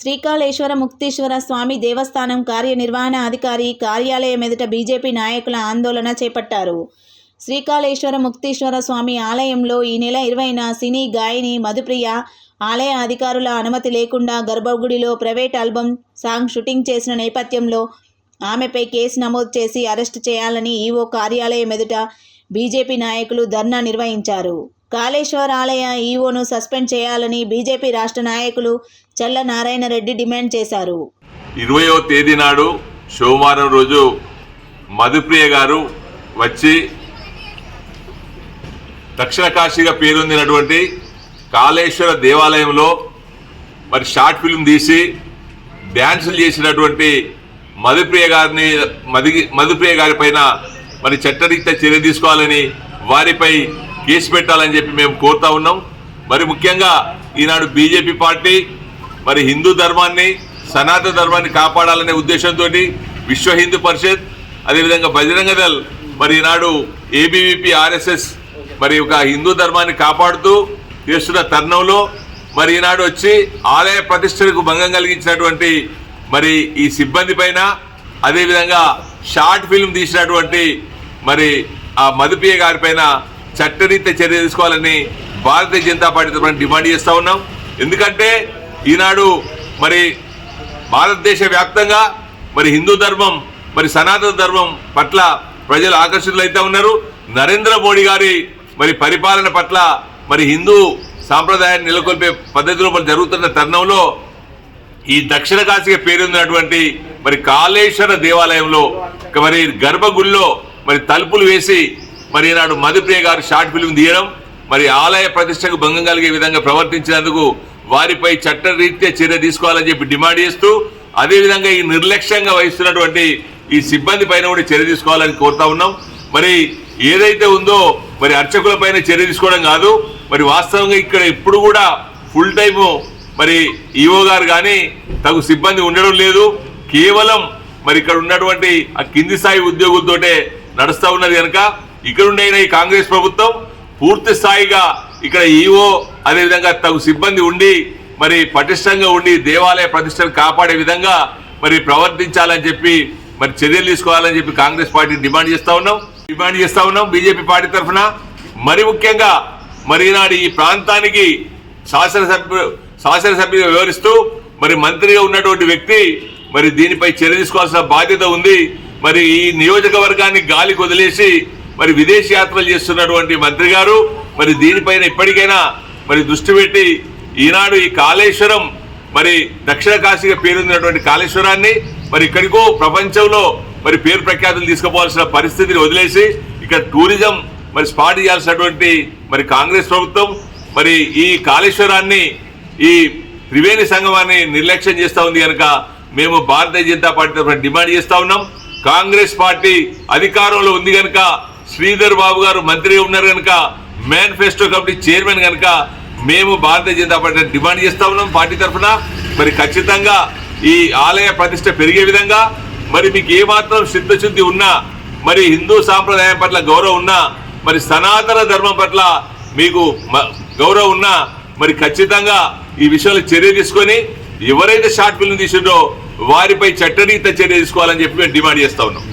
శ్రీకాళేశ్వర ముక్తీశ్వర స్వామి దేవస్థానం కార్యనిర్వహణ అధికారి కార్యాలయం ఎదుట బీజేపీ నాయకుల ఆందోళన చేపట్టారు. శ్రీకాళేశ్వర ముక్తీశ్వర స్వామి ఆలయంలో ఈ నెల 20న సినీ గాయని మధుప్రియ ఆలయ అధికారుల అనుమతి లేకుండా గర్భగుడిలో ప్రైవేట్ ఆల్బమ్ సాంగ్ షూటింగ్ చేసిన నేపథ్యంలో ఆమెపై కేసు నమోదు చేసి అరెస్టు చేయాలని ఈవో కార్యాలయం ఎదుట బీజేపీ నాయకులు ధర్నా నిర్వహించారు. కాళేశ్వర ఆలయ ఈవోను సస్పెండ్ చేయాలని బీజేపీ రాష్ట్ర నాయకులు చల్ల నారాయణ రెడ్డి డిమాండ్ చేశారు. 20వ తేదీ నాడు సోమవారం రోజు మధుప్రియ గారు వచ్చి దక్షిణ కాశీగా పేరొందినటువంటి కాళేశ్వర దేవాలయంలో మరి షార్ట్ ఫిల్మ్ తీసి డ్యాన్సులు చేసినటువంటి మధుప్రియ గారి పైన మరి చట్టరీత్యా చర్య తీసుకోవాలని, వారిపై కేసు పెట్టాలని చెప్పి మేము కోరుతా ఉన్నాం. మరి ముఖ్యంగా ఈనాడు బీజేపీ పార్టీ మరి హిందూ ధర్మాన్ని, సనాతన ధర్మాన్ని కాపాడాలనే ఉద్దేశంతో విశ్వ హిందూ పరిషత్, అదేవిధంగా బజరంగ దళ్ మరి ఈనాడు ఏబీవీపీ ఆర్ఎస్ఎస్ మరి ఒక హిందూ ధర్మాన్ని కాపాడుతూ చేస్తున్న తరుణంలో మరి ఈనాడు వచ్చి ఆలయ ప్రతిష్టలకు భంగం కలిగించినటువంటి మరి ఈ సిబ్బంది పైన, అదేవిధంగా షార్ట్ ఫిల్మ్ తీసినటువంటి మరి ఆ మధుప్రియ గారి పైన చట్టరీత్యా చర్య తీసుకోవాలని భారతీయ జనతా పార్టీ తరఫున డిమాండ్ చేస్తూ ఉన్నాం. ఎందుకంటే ఈనాడు మరి భారతదేశ వ్యాప్తంగా మరి హిందూ ధర్మం, మరి సనాతన ధర్మం పట్ల ప్రజలు ఆకర్షితులైతే ఉన్నారు. నరేంద్ర మోడీ గారి మరి పరిపాలన పట్ల మరి హిందూ సాంప్రదాయాన్ని నెలకొల్పే పద్ధతిలో మరి జరుగుతున్న తరుణంలో ఈ దక్షిణ కాశీగా పేరొందినటువంటి మరి కాళేశ్వర దేవాలయంలో మరి గర్భగుడిలో మరి తలుపులు వేసి మరి ఈనాడు మధుప్రియ గారు షార్ట్ ఫిల్మ్ తీయడం, మరి ఆలయ ప్రతిష్టకు భంగం కలిగే విధంగా ప్రవర్తించినందుకు వారిపై చట్టరీత్యా చర్య తీసుకోవాలని చెప్పి డిమాండ్ చేస్తూ, అదేవిధంగా ఈ నిర్లక్ష్యంగా వహిస్తున్నటువంటి ఈ సిబ్బంది పైన కూడా చర్య తీసుకోవాలని కోరుతా ఉన్నాం. మరి ఏదైతే ఉందో మరి అర్చకుల పైన చర్య తీసుకోవడం కాదు, మరి వాస్తవంగా ఇక్కడ ఇప్పుడు కూడా ఫుల్ టైము మరి ఈవో గారు కానీ తగు సిబ్బంది ఉండడం లేదు. కేవలం మరి ఇక్కడ ఉన్నటువంటి ఆ కింది స్థాయి ఉద్యోగులతోటే నడుస్తూ ఉన్నది కనుక ఇక్కడ ఉండే ఈ కాంగ్రెస్ ప్రభుత్వం పూర్తి స్థాయిగా ఇక్కడ ఈవో అదేవిధంగా తగు సిబ్బంది ఉండి మరి పటిష్టంగా ఉండి దేవాలయ ప్రతిష్టను కాపాడే విధంగా మరి ప్రవర్తించాలని చెప్పి మరి చర్యలు తీసుకోవాలని చెప్పి కాంగ్రెస్ పార్టీ డిమాండ్ చేస్తూ ఉన్నాం బీజేపీ పార్టీ తరఫున. మరి ముఖ్యంగా మరి ఈనాడు ఈ ప్రాంతానికి శాసనసభ్యుగా వివరిస్తూ మరి మంత్రిగా ఉన్నటువంటి వ్యక్తి మరి దీనిపై చర్య తీసుకోవాల్సిన బాధ్యత ఉంది. మరి ఈ నియోజకవర్గాన్ని గాలికి వదిలేసి మరి విదేశీ యాత్రలు చేస్తున్నటువంటి మంత్రి గారు మరి దీనిపైన ఇప్పటికైనా మరి దృష్టి పెట్టి ఈనాడు ఈ కాళేశ్వరం మరి దక్షిణ కాశీగా పేరొందినటువంటి కాళేశ్వరాన్ని మరి ఇక్కడికో ప్రపంచంలో మరి పేరు ప్రఖ్యాతులు తీసుకుపోవాల్సిన పరిస్థితిని వదిలేసి ఇక్కడ టూరిజం మరి స్పాట్ చేయాల్సినటువంటి మరి కాంగ్రెస్ ప్రభుత్వం మరి ఈ కాళేశ్వరాన్ని, ఈ త్రివేణి సంగమాన్ని నిర్లక్ష్యం చేస్తూ ఉంది కనుక మేము భారతీయ జనతా పార్టీ తరఫున డిమాండ్ చేస్తూ ఉన్నాం. కాంగ్రెస్ పార్టీ అధికారంలో ఉంది కనుక, శ్రీధర్ బాబు గారు మంత్రిగా ఉన్నారు కనుక, మేనిఫెస్టో కమిటీ చైర్మన్ కనుక మేము భారతీయ జనతా పార్టీ డిమాండ్ చేస్తూ ఉన్నాం పార్టీ తరఫున. మరి ఖచ్చితంగా ఈ ఆలయ ప్రతిష్ట పెరిగే విధంగా మరి మీకు ఏమాత్రం సిద్ధశుద్ధి ఉన్నా, మరి హిందూ సాంప్రదాయం పట్ల గౌరవం ఉన్నా, మరి సనాతన ధర్మం పట్ల మీకు గౌరవం ఉన్నా మరి ఖచ్చితంగా ఈ విషయంలో చర్య తీసుకొని ఎవరైతే షార్ట్ ఫిల్మ్ తీసిండ్రో వారిపై చట్టరీత్యా చర్య తీసుకోవాలని చెప్పి మేము డిమాండ్ చేస్తా ఉన్నాం.